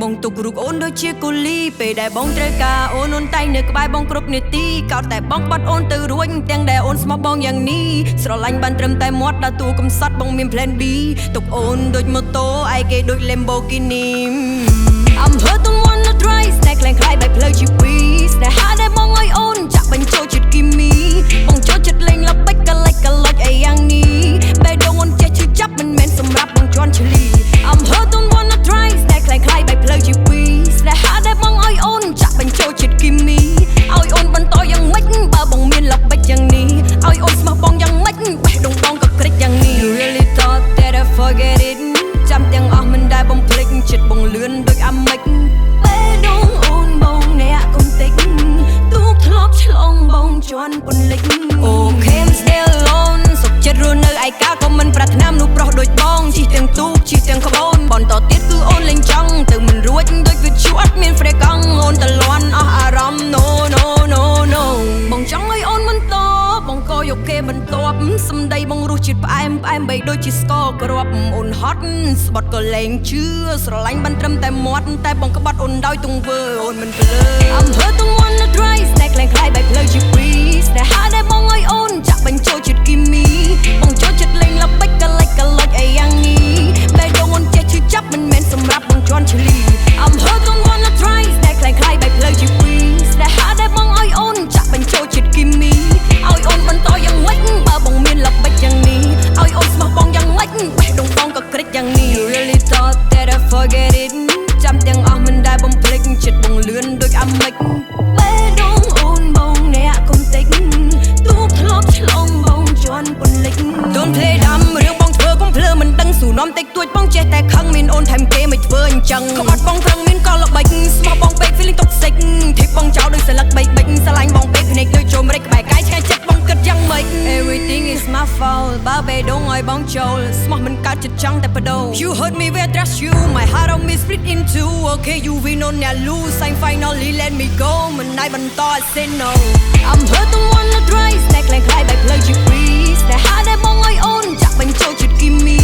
បងទុករូបអូនដូចជាកូលីពេលដែលបងត្រូវការអូនតែងនៅក្បែរបងគ្រប់នាទីកោតតែបងបាត់អូនទៅរួចទាំងដែលអូនស្មោះបងយ៉ាងនេះស្រឡាញ់បានត្រឹមតែមាត់ដល់តួកំសត់បងមាន plan B ទុកអូនដូចម៉ូតូឯគេដូច Lamborghini I'm hurt don't wanna try ស្នេហ៍ខ្លាំងខ្លាយបែបផ្លូវជីពីស្នេហាដែលបងឲ្យអូនចាក់បញ្ចូលចិត្តគីមីបងចូលចិត្តលេងល្បិចកលិចកលុចអីយ៉ាងនេះបែរដងអូនចេះឈឺចាប់មិនមែនសម្រាប់បងជន់ឈ្លី I'm hurt don't wanna try ស្នេហ៍ខ្លាំងខ្លាយបែបផ្លូវជីពីស្នេហាដែលបងឲ្យអូនចាក់បញ្ចូលចិត្តគីមីឲ្យអូនបន្តយ៉ាងម៉េចបើបងមានល្បិចយ៉ាងនេះឲ្យអូនស្មោះបងយ៉ាងម៉េចបេះដូងបងក៏ក្រិចយ៉ាងនេះ You really thought that I forget it ចាំទាំងអស់មិនដែលបំភ្លេចចិត្តបងលឿនដូចអាមេចបេះដូងអូនបងអ្នកកុំតិចទូកធ្លាប់ឆ្លងបងជន់ពន្លិច Okay I'm still alone សុខចិត្តរស់នៅឯកាក៏មិនប្រាថ្នាមនុស្សប្រុសដូចបងជិះទាំងទូកជិះទាំងក្បូនបន្តទៀតគឺអូនលេងចង់ទៅមិនរួចដូចវាឈួតមានហ្វ្រេកង់អូនតលន់អស់អារម្មណ៍ No no no no បងចង់ឲ្យអូនបន្តបងក៏យកគេបន្ទាប់សម្ដីបងរសជាតិផ្អែមផ្អែមបីដូចជាស្ករគ្រាប់អូនហត់ស្បត់ក៏លែងជឿស្រឡាញ់បានត្រឹមតែមាត់តែបងក្បត់អូនដោយទង្វើអូនមិនភ្លើ I'm hurt don't wanna try ស្នេហ៍ខ្លាំងខ្លាយបែបផ្លូវជីពីស្នេហាដែលបងឲ្យអូនចាក់បញ្ចូលចិត្តគីមីបងចូលចិត្តលេងល្បិចកលិចកលុចអីយ៉ាងនេះបែរដងអូនចេះឈឺចាប់មិនមែនសម្រាប់បងជន់ឈ្លី I'm hurt don't wanna try ស្នេហ៍ខ្លាំងខ្លាយបែបផ្លូវជីពីស្នេហាដែលបងឲ្យអូនចាក់បញ្ចូលចិត្តគីមីឲ្យអូនបន្តយ៉ាងម៉េចបើបងមានល្បិចយ៉ាងនេះឲ្យអូនស្មោះបងយ៉ាងម៉េចបេះដូងបងក៏ក្រិចយ៉ាងនេះ You really thought that I forget it ចាំទាំងអស់មិនដែលបំភ្លេចចិត្តបងលឿនដូចអាមេចបេះដូងអូនបងអ្នកកុំតិចទូកធ្លាប់ឆ្លងបងជន់ពន្លិច Don't play dumb រឿងបងធ្វើកុំភ្លើមិនដឹងស៊ូនាំតិចតួចបងចេះតែខឹងមានអូនថែមគេមិនធ្វើអញ្ចឹងក្បត់បងប្រឹងមានកល្បិចស្មោះបងពេក feeling toxic ធីបបងចោលដូចស្លឹកបេកបិចស្រឡាញ់បងពេកភ្នែកដូចចូលម្រេចក្បែរកាយឆ្ងាយចិត្តបងគិតយ៉ាងម៉េច Everything is my fault បើបេះដូងឲ្យបងចូលស្មោះមិនកើតចិត្តចង់តែបដូរ You hurt me where I trust you my heart on me split in two Okay you win on ya lose I finally let me go មិនណៃបន្ត I say no I'm hurt don't wanna try ស្នេហ៍ខ្លាំងខ្លាយបែបផ្លូវជីពីស្នេហាដែលបងឲ្យអូនចាក់បញ្ចូលចិត្តគីមី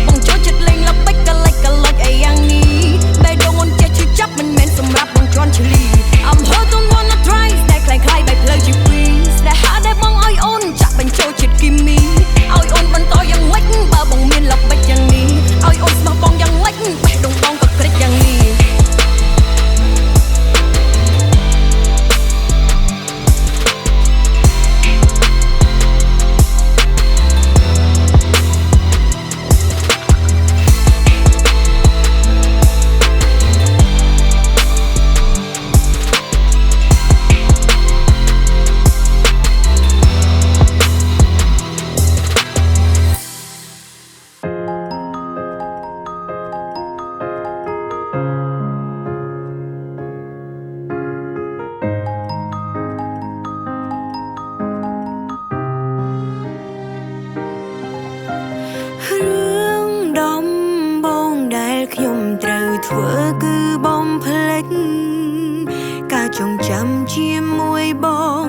បងចូលចិត្តលេងល្បិចកលិចកលុចអីយ៉ាងនេះបេះដូងអូនចេះឈឺចាប់មិនមែនសម្រាប់បងជន់ឈ្លី I'm hurt don't wanna try ស្នេហ៍ខ្លាំងខ្លាយបែបផ្លូវជីពីស្នេហាដែលបងឲ្យអូនចាក់បញ្ចូលចិត្តគីមីឲ្យអូនបន្តយ៉ាងម៉េចបើបងមានល្បិចយ៉ាងនេះឲ្យអូនស្មោះបងយ៉ាងម៉េចបេះដូងបងក៏ក្រិចយ៉ាងនេះ រឿងដំបងដែលខ្ញុំត្រូវធ្វើគឺបំភ្លេចការចងចាំជាមួយបង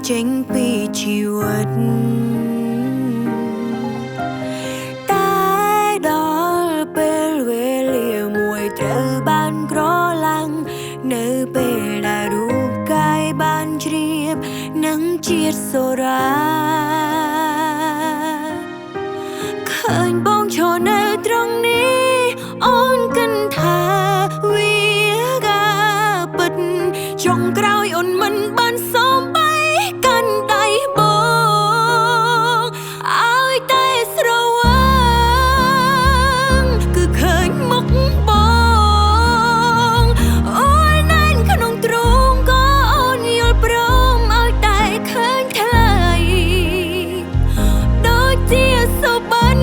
ចេញពីជីវិតតែដល់ពេលវេលាមួយត្រូវបានក្រឡាំងនៅពេលដែលរូបកាយបានជ្រាបនឹងជាតិសូរ៉ាឃើញបងឈរនៅត្រង់នេះអូនគិតថាវាការពិតចុងក្រោយអូនមិនបានសូមបីកាន់ដៃបងឲ្យតែស្រវឹងគឺឃើញមុខបងអូនណែនក្នុងទ្រូងក៏អូនយល់ព្រមឲ្យតែឃើញថ្លៃដូចជាសុបិន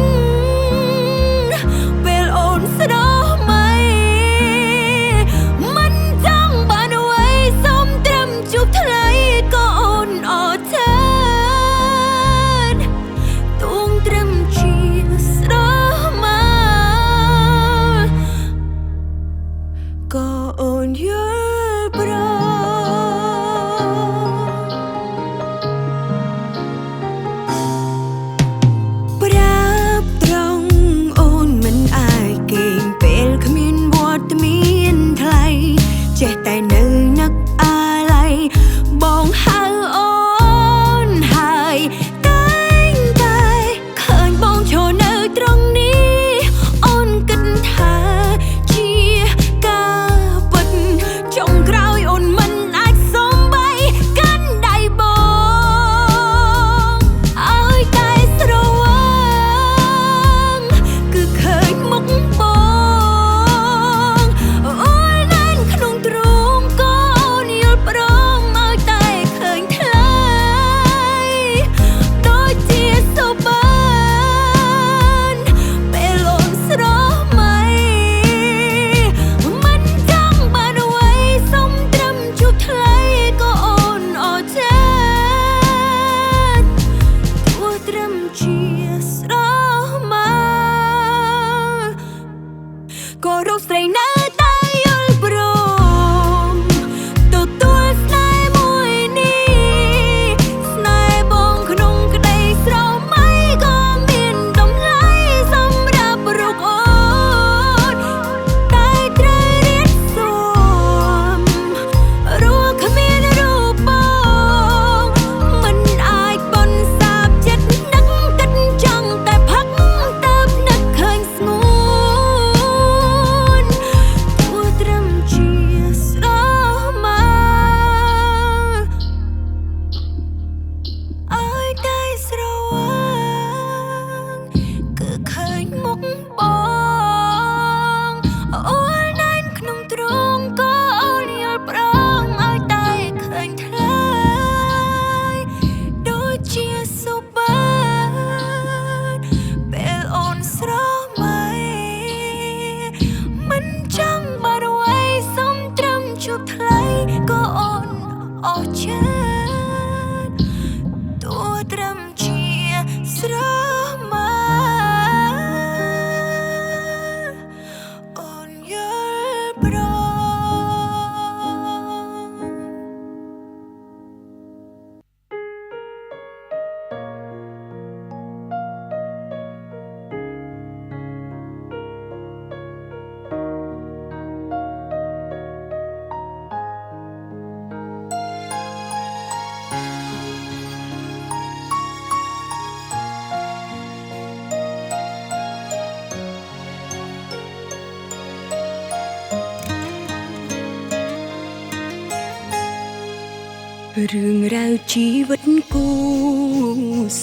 រឿងរ៉ាវជីវិតគូ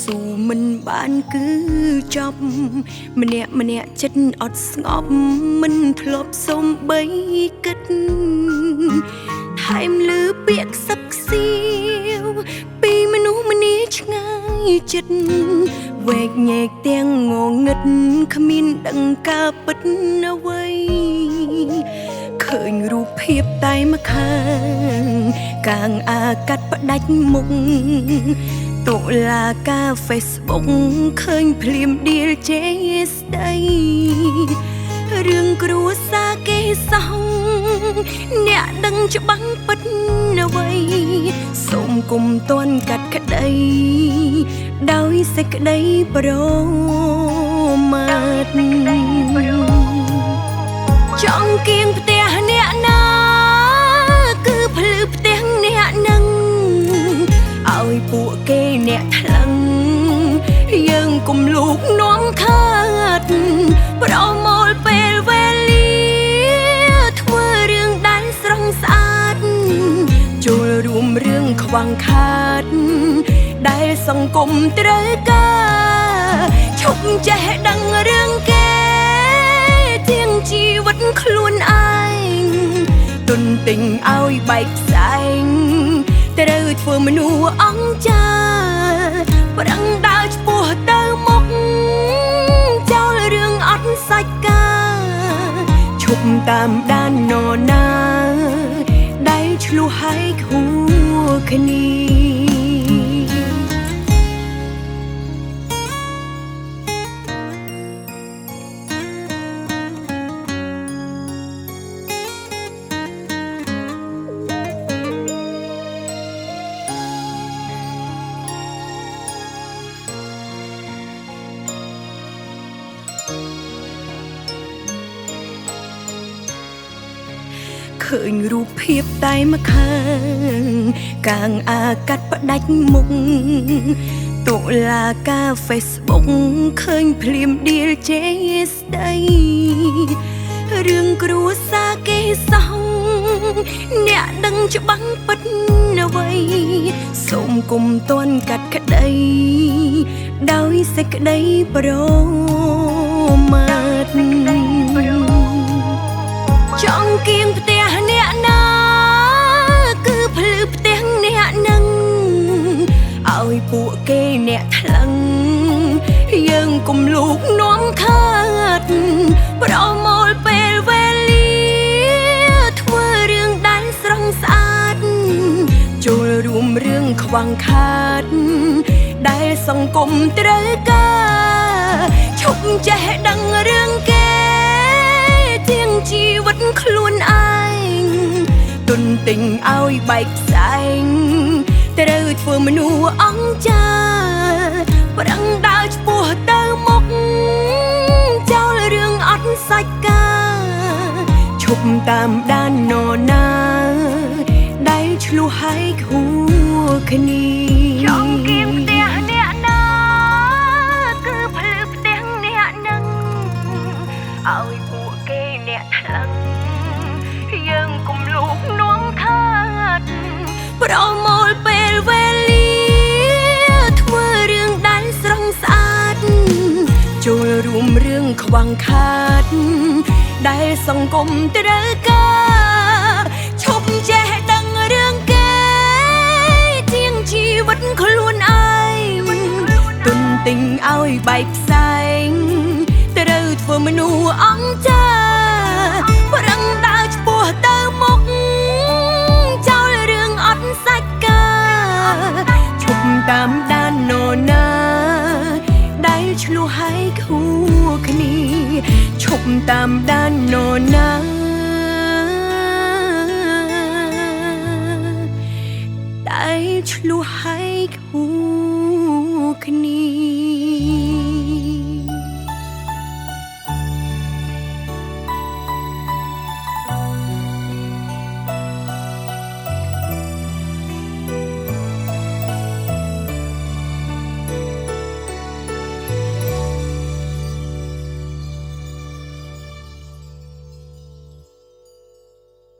ស៊ូមិនបានគឺចប់ម្នាក់ចិត្តអត់ស្ងប់មិនធ្លាប់សំបីគិតថែមលើពាក្យខ្សឹបខ្សៀវពីមនុស្សម្នាឆ្ងាយចិត្តវែកញែកទាំងងងឹតគ្មានដឹងការពិតអ្វីឃើញរូបភាពតែម្ខាងកាងអាកាត់ផ្ដាច់មុខតុលាការ Facebook ឃើញភ្លាមឌីលជេស្ដីរឿងគ្រួសារគេសោកអ្នកដឹងច្បាស់ពិតអ្វីសូមគុំតន់កាត់ក្ដីដោយសេចក្ដីប្រមាទចង់គៀងផ្ទះអ្នកណាគឺភ្លឺផ្ទះអ្នកនឹងឲ្យពួកគេអ្នកថ្លឹងយើងគុំលូកនាំខាតប្រមូលពេលវេលាធ្វើរឿងដែលស្រស់ស្អាតចូលរួមរឿងខ្វះខាតដែលសង្គមត្រូវការឈប់ចេះដឹងរឿងគេជាងជីវិតខ្លួនឯងទុនទិញឲ្យបែកផ្សែងត្រូវធ្វើមនុស្សអង្ចាប្រឹងដើរឆ្ពោះទៅមុខចោលរឿងអត់សាច់ការឈប់តាមដាននរណាដែលឆ្លោះហើយខួគ្នាឃ ឃើញរូបភាពតែម្ខាងកាងអាកាត់ផ្ដាច់មុខតុលាការ Facebook ឃើញភ្លាមឌីលជេស្ដីរឿងគ្រួសារគេសោះអ្នកដឹងច្បាស់ពិតអ្វីសូមគុំតន់កាត់ក្ដីដោយសេចក្ដីប្រមាទចង់គៀងផ្ទះអ្នកណាគឺភ្លឺផ្ទះអ្នកនឹងឲ្យពួកគេអ្នកថ្លឹងយើងគុំលូកនាំខាតប្រមូលពេលវេលាធ្វើរឿងដែលស្រស់ស្អាតចូលរួមរឿងខ្វង្ខាតដែលសង្គមត្រូវការឈប់ចេះដឹងរឿងគេជាងជីវិតខ្លួនឯងទុនទិញឲ្យបែកផ្សែងត្រូវធ្វើមនុស្សអង្ចាប្រឹងដើរឆ្ពោះទៅមុខចោលរឿងអត់សាច់កាឈប់តាមដាននរណាដែលឆ្លោះហើយខួគ្នាចង់គៀងផ្ទះអ្នកណាគឺភ្លឺផ្ទះអ្នកនឹងឲ្យពួកគេអ្នកថ្លឹងយើងគុំលូកនាំខាតប្រមូលពេលវេលាធ្វើរឿងដែលស្រស់ស្អាតចូលរួមរឿងខ្វង្ខាតដែលសង្គមត្រូវការឈប់ចេះដឹងរឿងគេជាងជីវិតខ្លួនឯងទុនទិញឲ្យបែកផ្សែងត្រូវធ្វើមនុស្សអង្ចាប្រឹងដើរឆ្ពោះទៅមុខចោលរឿងអត់សាច់កាឈប់តាមដាននរណាដែលឆ្លោះហើយខួគ្នាឈប់តាមដាននរណាដែលឆ្លោះហើយខួគ្នា